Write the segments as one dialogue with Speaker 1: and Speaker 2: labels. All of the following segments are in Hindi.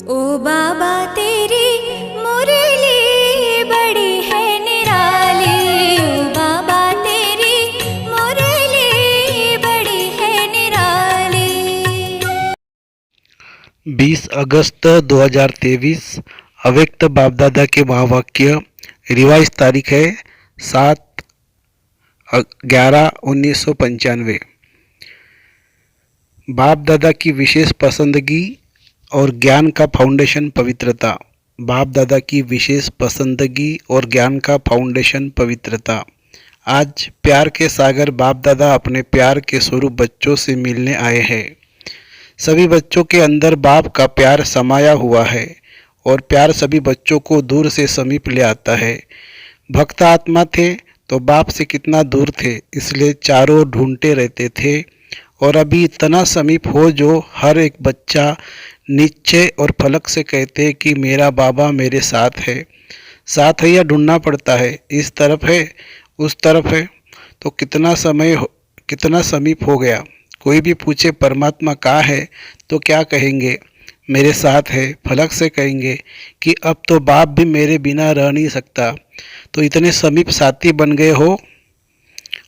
Speaker 1: ओ बाबा तेरी मुरली बड़ी है निराली, ओ बाबा तेरी मुरली बड़ी है निराली।
Speaker 2: 20 अगस्त 2023 अव्यक्त बापदादा के महावाक्य। रिवाइज तारीख है 7/11/1995। बाप दादा की विशेष पसंदगी और ज्ञान का फाउंडेशन पवित्रता। बाप दादा की विशेष पसंदगी और ज्ञान का फाउंडेशन पवित्रता। आज प्यार के सागर बाप दादा अपने प्यार के स्वरूप बच्चों से मिलने आए हैं। सभी बच्चों के अंदर बाप का प्यार समाया हुआ है और प्यार सभी बच्चों को दूर से समीप ले आता है। भक्त आत्मा थे तो बाप से कितना दूर थे, इसलिए चारों ढूंढते रहते थे, और अभी इतना समीप हो जो हर एक बच्चा निश्चय और फलक से कहते हैं कि मेरा बाबा मेरे साथ है। साथ है या ढूंढना पड़ता है, इस तरफ है उस तरफ है, तो कितना समीप हो गया। कोई भी पूछे परमात्मा कहाँ है तो क्या कहेंगे, मेरे साथ है। फलक से कहेंगे कि अब तो बाप भी मेरे बिना रह नहीं सकता। तो इतने समीप साथी बन गए हो,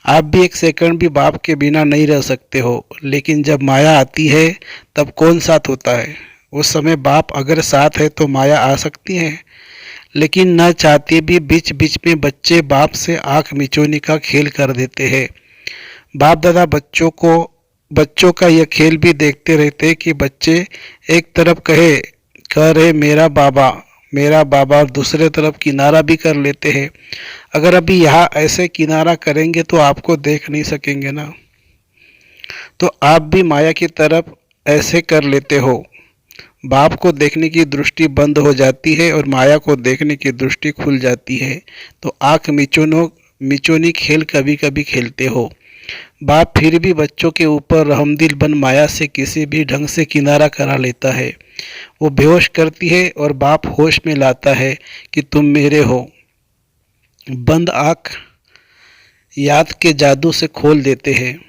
Speaker 2: आप भी एक सेकंड भी बाप के बिना नहीं रह सकते हो। लेकिन जब माया आती है तब कौन साथ होता है? उस समय बाप अगर साथ है तो माया आ सकती है, लेकिन न चाहते भी बीच बीच में बच्चे बाप से आंख मिचोनी का खेल कर देते हैं। बाप दादा बच्चों का यह खेल भी देखते रहते कि बच्चे एक तरफ कह रहे मेरा बाबा, और दूसरे तरफ किनारा भी कर लेते हैं। अगर अभी यहाँ ऐसे किनारा करेंगे तो आपको देख नहीं सकेंगे ना, तो आप भी माया की तरफ ऐसे कर लेते हो। बाप को देखने की दृष्टि बंद हो जाती है और माया को देखने की दृष्टि खुल जाती है, तो आंख मिचोनी खेल कभी कभी खेलते हो। बाप फिर भी बच्चों के ऊपर रहमदिल बन माया से किसी भी ढंग से किनारा करा लेता है। वो बेहोश करती है और बाप होश में लाता है कि तुम मेरे हो। बंद आँख याद के जादू से खोल देते हैं।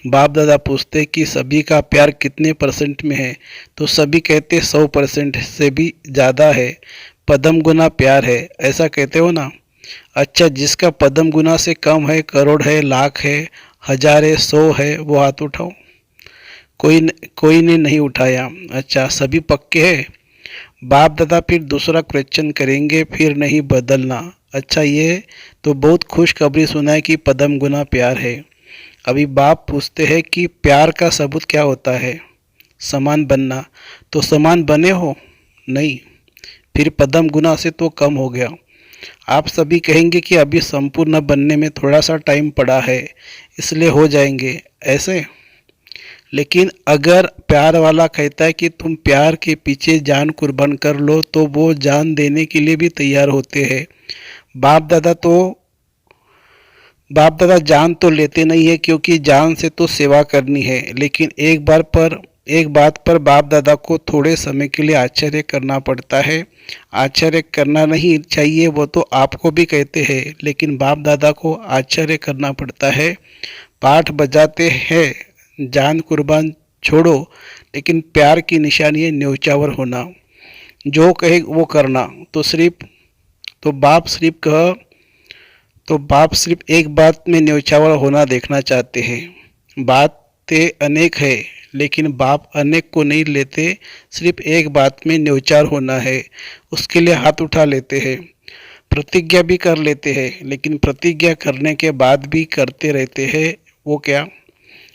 Speaker 2: बाप दादा पूछते कि सभी का प्यार कितने परसेंट में है, तो सभी कहते 100% से भी ज़्यादा है, पदम गुना प्यार है, ऐसा कहते हो ना। अच्छा, जिसका पदम गुना से कम है, करोड़ है, लाख है, हजार है, 100 है, वो हाथ उठाओ। कोई ने नहीं उठाया। अच्छा, सभी पक्के हैं। बाप दादा फिर दूसरा क्वेश्चन करेंगे, फिर नहीं बदलना। अच्छा, ये तो बहुत खुशखबरी सुनाए कि पदम गुना प्यार है। अभी बाप पूछते हैं कि प्यार का सबूत क्या होता है? समान बनना। तो समान बने हो? नहीं, फिर पदम गुना से तो कम हो गया। आप सभी कहेंगे कि अभी संपूर्ण बनने में थोड़ा सा टाइम पड़ा है, इसलिए हो जाएंगे ऐसे। लेकिन अगर प्यार वाला कहता है कि तुम प्यार के पीछे जान कुर्बान कर लो, तो वो जान देने के लिए भी तैयार होते हैं। बाप दादा जान तो लेते नहीं है, क्योंकि जान से तो सेवा करनी है। लेकिन एक बात पर बाप दादा को थोड़े समय के लिए आश्चर्य करना पड़ता है। आश्चर्य करना नहीं चाहिए, वो तो आपको भी कहते हैं, लेकिन बाप दादा को आश्चर्य करना पड़ता है। पाठ बजाते हैं जान कुर्बान छोड़ो, लेकिन प्यार की निशानी है न्यौछावर होना। जो कहे वो करना। तो बाप सिर्फ एक बात में न्यौछावर होना देखना चाहते हैं। बातें अनेक है, लेकिन बाप अनेक को नहीं लेते, सिर्फ एक बात में न्यौछावर होना है, उसके लिए हाथ उठा लेते हैं। प्रतिज्ञा भी कर लेते हैं, लेकिन प्रतिज्ञा करने के बाद भी करते रहते हैं। वो क्या?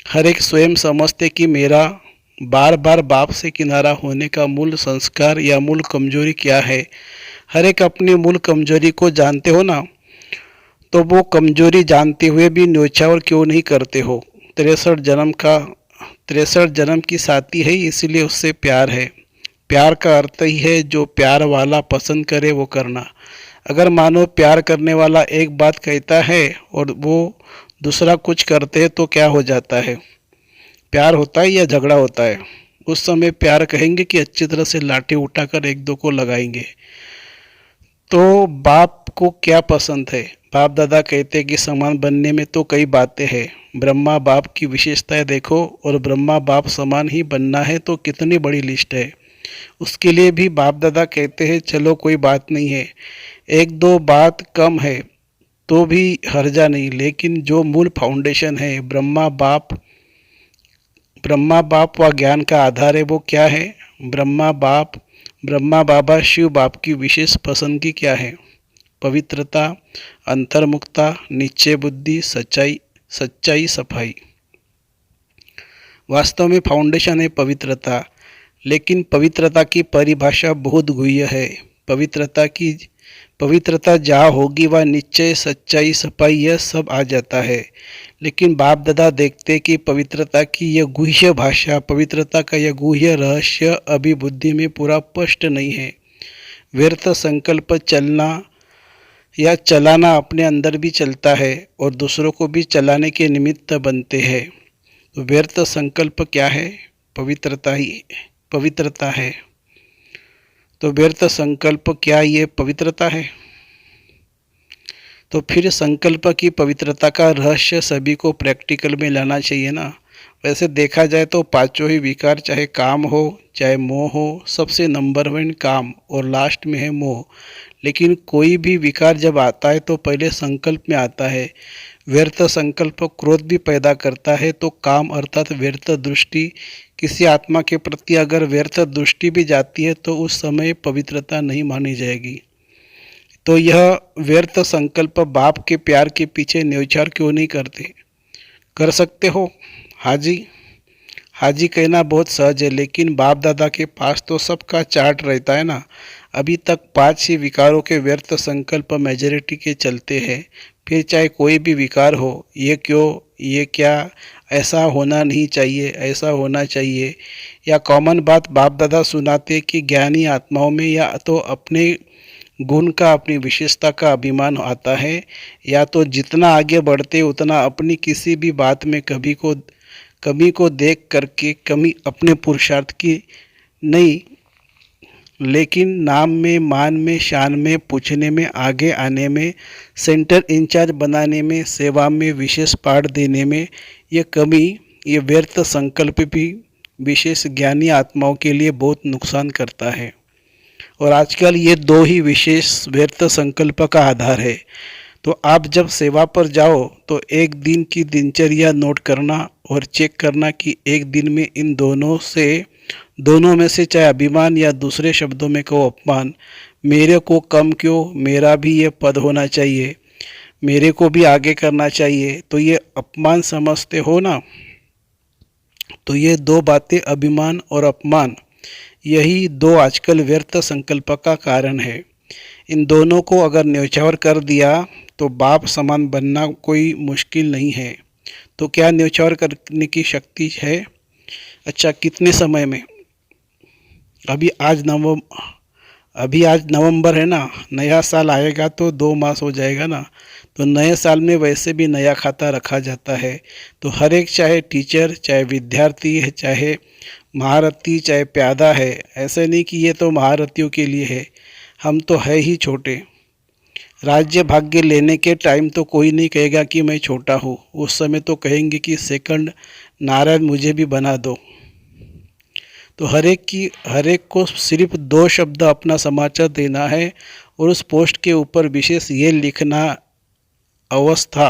Speaker 2: हर एक स्वयं समझते कि मेरा बार बार बाप से किनारा होने का मूल संस्कार या मूल कमजोरी क्या है। हर एक अपनी मूल कमजोरी को जानते हो ना, तो वो कमजोरी जानते हुए भी न्यौछावर क्यों नहीं करते हो? 63 जन्म की साथी है, इसलिए उससे प्यार है। प्यार का अर्थ ही है जो प्यार वाला पसंद करे वो करना। अगर मानो प्यार करने वाला एक बात कहता है और वो दूसरा कुछ करते हैं, तो क्या हो जाता है? प्यार होता है या झगड़ा होता है? उस समय प्यार कहेंगे कि अच्छी तरह से लाठी उठाकर एक दो को लगाएंगे। तो बाप को क्या पसंद है? बाप दादा कहते हैं कि समान बनने में तो कई बातें हैं। ब्रह्मा बाप की विशेषताएं देखो, और ब्रह्मा बाप समान ही बनना है तो कितनी बड़ी लिस्ट है। उसके लिए भी बाप दादा कहते हैं चलो कोई बात नहीं है, एक दो बात कम है तो भी हर्जा नहीं, लेकिन जो मूल फाउंडेशन है ब्रह्मा बाप व ज्ञान का आधार है वो क्या है? ब्रह्मा बाबा शिव बाप की विशेष पसंदगी क्या है? पवित्रता, अंतर्मुखता, निश्चय बुद्धि, सच्चाई, सफाई। वास्तव में फाउंडेशन है पवित्रता, लेकिन पवित्रता की परिभाषा बहुत गुह्य है। पवित्रता जहाँ होगी वह निश्चय, सच्चाई, सफाई यह सब आ जाता है। लेकिन बाप दादा देखते कि पवित्रता की यह गुह्य भाषा, पवित्रता का यह गुह्य रहस्य अभी बुद्धि में पूरा स्पष्ट नहीं है। व्यर्थ संकल्प चलाना अपने अंदर भी चलता है और दूसरों को भी चलाने के निमित्त बनते हैं। तो व्यर्थ संकल्प क्या है? पवित्रता है। तो व्यर्थ संकल्प क्या ये पवित्रता है? तो फिर संकल्प की पवित्रता का रहस्य सभी को प्रैक्टिकल में लाना चाहिए ना। वैसे देखा जाए तो पांचों ही विकार, चाहे काम हो चाहे मोह हो, सबसे नंबर 1 काम और लास्ट में है मोह। लेकिन कोई भी विकार जब आता है तो पहले संकल्प में आता है। व्यर्थ संकल्प क्रोध भी पैदा करता है। तो काम अर्थात व्यर्थ दृष्टि, किसी आत्मा के प्रति अगर व्यर्थ दृष्टि भी जाती है तो उस समय पवित्रता नहीं मानी जाएगी। तो यह व्यर्थ संकल्प बाप के प्यार के पीछे न्यौछावर क्यों नहीं करते? कर सकते हो हाजी कहना बहुत सहज है, लेकिन बाप दादा के पास तो सबका चार्ट रहता है ना। अभी तक 5 ही विकारों के व्यर्थ संकल्प मेजॉरिटी के चलते हैं। फिर चाहे कोई भी विकार हो, ये क्यों, ये क्या, ऐसा होना नहीं चाहिए, ऐसा होना चाहिए, या कॉमन बात बाप दादा सुनाते कि ज्ञानी आत्माओं में या तो अपने गुण का, अपनी विशेषता का अभिमान आता है, या तो जितना आगे बढ़ते उतना अपनी किसी भी बात में कमी को देख करके, कमी अपने पुरुषार्थ की नहीं, लेकिन नाम में, मान में, शान में, पूछने में, आगे आने में, सेंटर इंचार्ज बनाने में, सेवा में विशेष पाठ देने में, ये कमी, ये व्यर्थ संकल्प भी विशेष ज्ञानी आत्माओं के लिए बहुत नुकसान करता है। और आजकल ये 2 ही विशेष व्यर्थ संकल्प का आधार है। तो आप जब सेवा पर जाओ तो एक दिन की दिनचर्या नोट करना और चेक करना कि एक दिन में इन दोनों में से चाहे अभिमान या दूसरे शब्दों में कहो अपमान, मेरे को कम क्यों, मेरा भी ये पद होना चाहिए, मेरे को भी आगे करना चाहिए, तो ये अपमान समझते हो ना। तो ये 2 बातें, अभिमान और अपमान, यही 2 आजकल व्यर्थ संकल्प का कारण है। इन दोनों को अगर न्यौछावर कर दिया तो बाप समान बनना कोई मुश्किल नहीं है। तो क्या न्यौछावर करने की शक्ति है? अच्छा, कितने समय में? अभी आज नवंबर है ना, नया साल आएगा तो 2 मास हो जाएगा ना। तो नए साल में वैसे भी नया खाता रखा जाता है। तो हर एक, चाहे टीचर, चाहे विद्यार्थी है, चाहे महारथी, चाहे प्यादा है, ऐसे नहीं कि ये तो महारथियों के लिए है, हम तो है ही छोटे। राज्य भाग्य लेने के टाइम तो कोई नहीं कहेगा कि मैं छोटा हूँ, उस समय तो कहेंगे कि सेकंड नारायण मुझे भी बना दो। तो हर एक को सिर्फ 2 शब्द अपना समाचार देना है और उस पोस्ट के ऊपर विशेष ये लिखना, अवस्था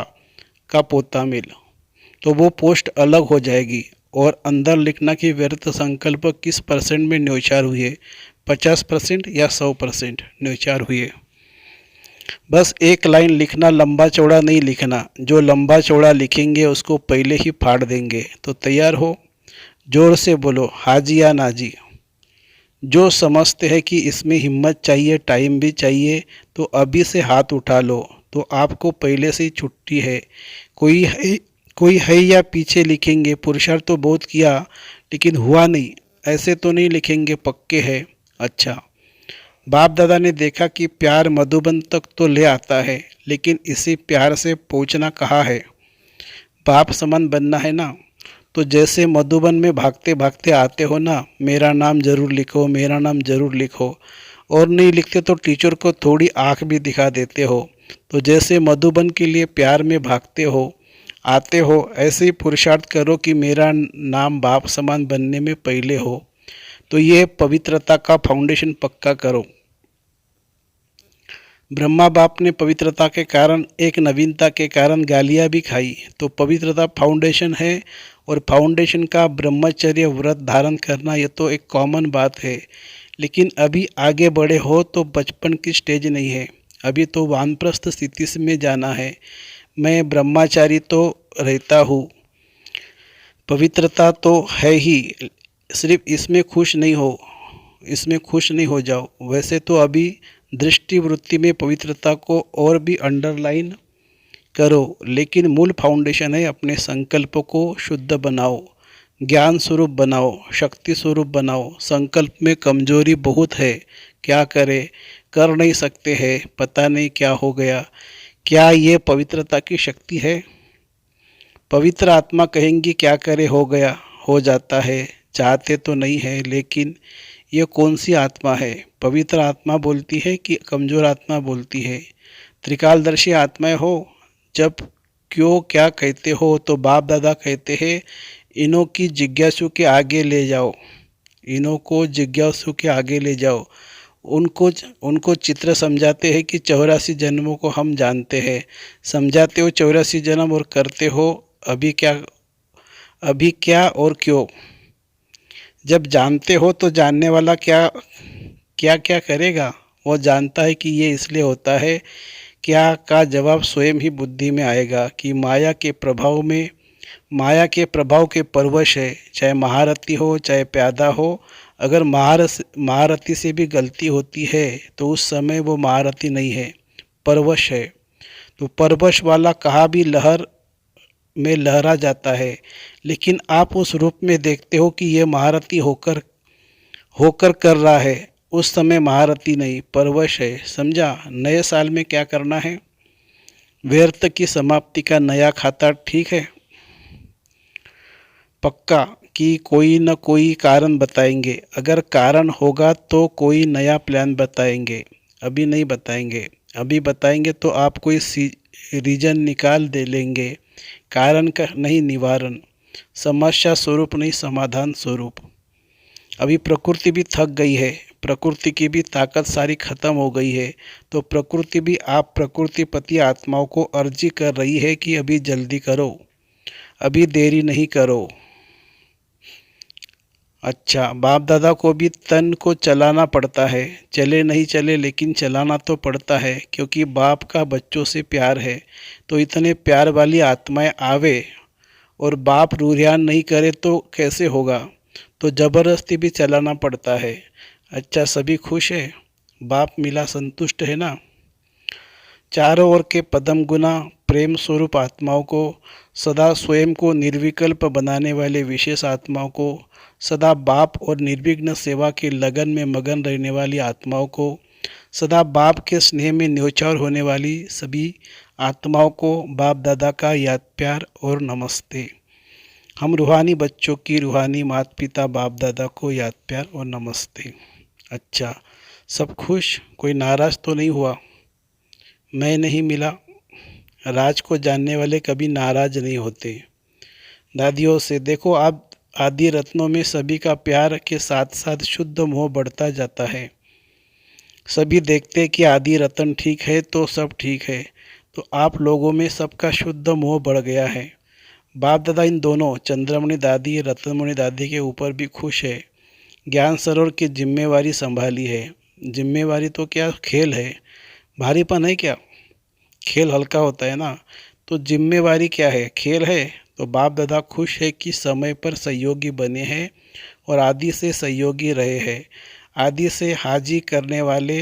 Speaker 2: का पोता मिल, तो वो पोस्ट अलग हो जाएगी। और अंदर लिखना कि व्यर्थ संकल्प किस % में न्यौछावर हुए, 50% या 100% न्यौछावर हुए। बस एक लाइन लिखना, लंबा चौड़ा नहीं लिखना। जो लंबा चौड़ा लिखेंगे उसको पहले ही फाड़ देंगे। तो तैयार हो, जोर से बोलो हाजी या नाजी। जो समझते हैं कि इसमें हिम्मत चाहिए, टाइम भी चाहिए, तो अभी से हाथ उठा लो। तो आपको पहले से ही छुट्टी है। कोई है या पीछे लिखेंगे पुरुषार्थ तो बहुत किया लेकिन हुआ नहीं, ऐसे तो नहीं लिखेंगे, पक्के है। अच्छा, बाप दादा ने देखा कि प्यार मधुबन तक तो ले आता है, लेकिन इसी प्यार से पहुंचना कहाँ है? बाप समान बनना है ना। तो जैसे मधुबन में भागते भागते आते हो ना, मेरा नाम ज़रूर लिखो, मेरा नाम ज़रूर लिखो, और नहीं लिखते तो टीचर को थोड़ी आँख भी दिखा देते हो। तो जैसे मधुबन के लिए प्यार में भागते हो, आते हो, ऐसे ही पुरुषार्थ करो कि मेरा नाम बाप समान बनने में पहले हो। तो ये पवित्रता का फाउंडेशन पक्का करो। ब्रह्मा बाप ने पवित्रता के कारण, एक नवीनता के कारण गालियाँ भी खाई। तो पवित्रता फाउंडेशन है, और फाउंडेशन का ब्रह्मचर्य व्रत धारण करना ये तो एक कॉमन बात है। लेकिन अभी आगे बढ़े हो तो बचपन की स्टेज नहीं है, अभी तो वानप्रस्थ स्थिति में जाना है। मैं ब्रह्मचारी तो रहता हूँ, पवित्रता तो है ही, सिर्फ इसमें खुश नहीं हो, इसमें खुश नहीं हो जाओ। वैसे तो अभी दृष्टि वृत्ति में पवित्रता को और भी अंडरलाइन करो, लेकिन मूल फाउंडेशन है अपने संकल्प को शुद्ध बनाओ, ज्ञान स्वरूप बनाओ, शक्ति स्वरूप बनाओ। संकल्प में कमजोरी बहुत है, क्या करें, कर नहीं सकते हैं, पता नहीं क्या हो गया। क्या ये पवित्रता की शक्ति है? पवित्र आत्मा कहेंगी क्या करे, हो गया, हो जाता है, चाहते तो नहीं है। लेकिन ये कौन सी आत्मा है? पवित्र आत्मा बोलती है कि कमज़ोर आत्मा बोलती है? त्रिकालदर्शी आत्माएं हो जब क्यों क्या कहते हो? तो बाप दादा कहते हैं इन्हों की जिज्ञासु के आगे ले जाओ, इन्हों को जिज्ञासु के आगे ले जाओ। उनको उनको चित्र समझाते हैं कि 84 जन्मों को हम जानते हैं, समझाते हो 84 जन्म और करते हो अभी क्या, अभी क्या और क्यों। जब जानते हो तो जानने वाला क्या क्या क्या करेगा? वो जानता है कि ये इसलिए होता है, क्या का जवाब स्वयं ही बुद्धि में आएगा कि माया के प्रभाव में, माया के प्रभाव के परवश है। चाहे महारथी हो चाहे प्यादा हो, अगर महारथी से भी गलती होती है तो उस समय वो महारथी नहीं है, परवश है। तो परवश वाला कहाँ भी लहर में लहरा जाता है, लेकिन आप उस रूप में देखते हो कि ये महारथी होकर होकर कर रहा है, उस समय महारथी नहीं, परवश है। समझा? नए साल में क्या करना है? व्यर्थ की समाप्ति का नया खाता, ठीक है, पक्का कि कोई न कोई कारण बताएंगे। अगर कारण होगा तो कोई नया प्लान बताएंगे, अभी नहीं बताएंगे। अभी बताएंगे तो आप कोई रीजन निकाल दे लेंगे, कारण का नहीं निवारण, समस्या स्वरूप नहीं समाधान स्वरूप। अभी प्रकृति भी थक गई है, प्रकृति की भी ताकत सारी खत्म हो गई है। तो प्रकृति भी आप प्रकृतिपति आत्माओं को अर्जी कर रही है कि अभी जल्दी करो, अभी देरी नहीं करो। अच्छा, बाप दादा को भी तन को चलाना पड़ता है, चले नहीं चले लेकिन चलाना तो पड़ता है, क्योंकि बाप का बच्चों से प्यार है। तो इतने प्यार वाली आत्माएं आवे और बाप रूरियान नहीं करे तो कैसे होगा? तो ज़बरदस्ती भी चलाना पड़ता है। अच्छा, सभी खुश है, बाप मिला, संतुष्ट है ना? चारों ओर के पदम गुना प्रेम स्वरूप आत्माओं को, सदा स्वयं को निर्विकल्प बनाने वाले विशेष आत्माओं को, सदा बाप और निर्विघ्न सेवा के लगन में मगन रहने वाली आत्माओं को, सदा बाप के स्नेह में न्योछावर होने वाली सभी आत्माओं को बाप दादा का याद प्यार और नमस्ते। हम रूहानी बच्चों की रूहानी माता पिता बाप दादा को याद प्यार और नमस्ते। अच्छा, सब खुश, कोई नाराज़ तो नहीं हुआ? मैं नहीं मिला। राज को जानने वाले कभी नाराज नहीं होते। दादियों से देखो, आप आदि रत्नों में सभी का प्यार के साथ साथ शुद्ध मोह बढ़ता जाता है। सभी देखते कि आदि रत्न ठीक है तो सब ठीक है, तो आप लोगों में सबका शुद्ध मोह बढ़ गया है। बाप दादा इन दोनों चंद्रमणि दादी रत्नमणि दादी के ऊपर भी खुश है। ज्ञान सरोवर की जिम्मेवारी संभाली है। जिम्मेवारी तो क्या खेल है, भारीपन है क्या? खेल हल्का होता है ना, तो जिम्मेवारी क्या है, खेल है। तो बाप दादा खुश है कि समय पर सहयोगी बने हैं और आदि से सहयोगी रहे हैं। आदि से हाजी करने वाले,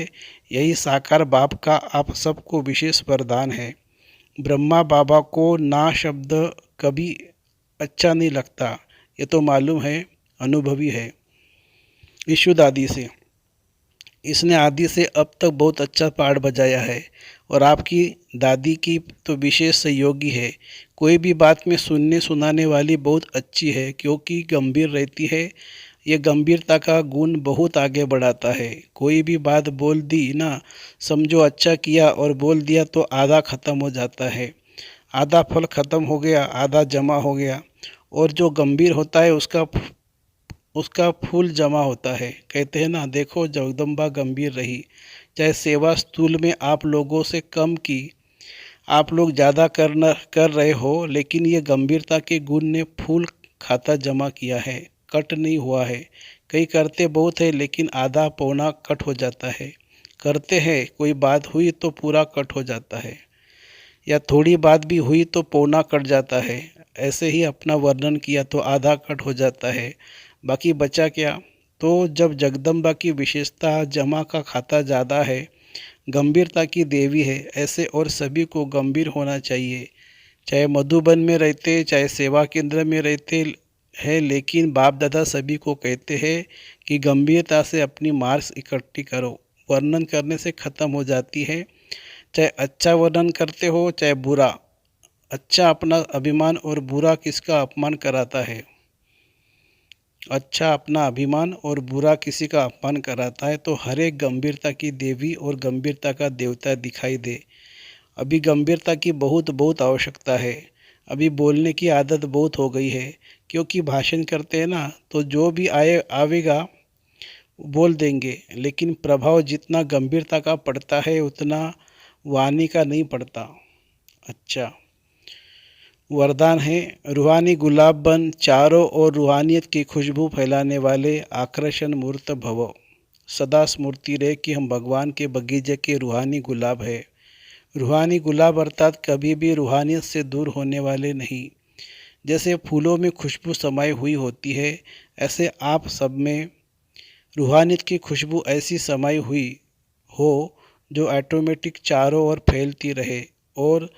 Speaker 2: यही साकार बाप का आप सबको विशेष वरदान है। ब्रह्मा बाबा को ना शब्द कभी अच्छा नहीं लगता, ये तो मालूम है, अनुभवी है। ईशु दादी से, इसने आदि से अब तक बहुत अच्छा पाठ बजाया है और आपकी दादी की तो विशेष सहयोगी है। कोई भी बात में सुनने सुनाने वाली बहुत अच्छी है, क्योंकि गंभीर रहती है। ये गंभीरता का गुण बहुत आगे बढ़ाता है। कोई भी बात बोल दी ना, समझो अच्छा किया और बोल दिया तो आधा ख़त्म हो जाता है, आधा फल ख़त्म हो गया, आधा जमा हो गया। और जो गंभीर होता है उसका उसका फूल जमा होता है। कहते हैं ना, देखो जगदम्बा गंभीर रही। चाहे सेवा स्थूल में आप लोगों से कम की, आप लोग ज़्यादा कर रहे हो, लेकिन ये गंभीरता के गुण ने फूल खाता जमा किया है, कट नहीं हुआ है। कई करते बहुत है लेकिन आधा पौना कट हो जाता है। करते हैं, कोई बात हुई तो पूरा कट हो जाता है, या थोड़ी बात भी हुई तो पौना कट जाता है। ऐसे ही अपना वर्णन किया तो आधा कट हो जाता है, बाकी बचा क्या। तो जब जगदम्बा की विशेषता जमा का खाता ज़्यादा है, गंभीरता की देवी है, ऐसे और सभी को गंभीर होना चाहिए। चाहे मधुबन में रहते, चाहे सेवा केंद्र में रहते हैं, लेकिन बाप दादा सभी को कहते हैं कि गंभीरता से अपनी मार्क्स इकट्ठी करो। वर्णन करने से ख़त्म हो जाती है। चाहे अच्छा वर्णन करते हो चाहे बुरा, अच्छा अपना अभिमान और बुरा किसका अपमान कराता है। अच्छा अपना अभिमान और बुरा किसी का अपमान कराता है। तो हर एक गंभीरता की देवी और गंभीरता का देवता दिखाई दे। अभी गंभीरता की बहुत बहुत आवश्यकता है। अभी बोलने की आदत बहुत हो गई है, क्योंकि भाषण करते हैं ना, तो जो भी आवेगा बोल देंगे, लेकिन प्रभाव जितना गंभीरता का पड़ता है उतना वाणी का नहीं पड़ता। अच्छा, वरदान है, रूहानी गुलाब बन, चारों ओर रूहानियत की खुशबू फैलाने वाले आकर्षण मूर्त भव। सदा स्मृति रहे कि हम भगवान के बगीचे के रूहानी गुलाब है। रूहानी गुलाब अर्थात कभी भी रूहानियत से दूर होने वाले नहीं। जैसे फूलों में खुशबू समाई हुई होती है, ऐसे आप सब में रूहानियत की खुशबू ऐसी समाई हुई हो जो ऑटोमेटिक चारों ओर फैलती रहे और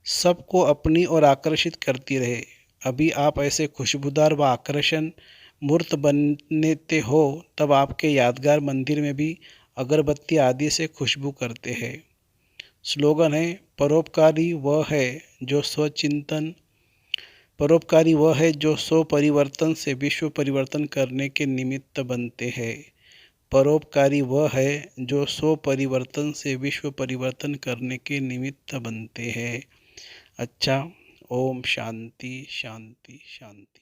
Speaker 2: सबको अपनी ओर आकर्षित करती रहे। अभी आप ऐसे खुशबूदार व आकर्षण मूर्त बनते हो, तब आपके यादगार मंदिर में भी अगरबत्ती आदि से खुशबू करते हैं। स्लोगन है, परोपकारी वह है जो स्व परिवर्तन से विश्व परिवर्तन करने के निमित्त बनते हैं। परोपकारी वह है जो स्व परिवर्तन से विश्व परिवर्तन करने के निमित्त बनते हैं। अच्छा, ओम शांति शांति शांति।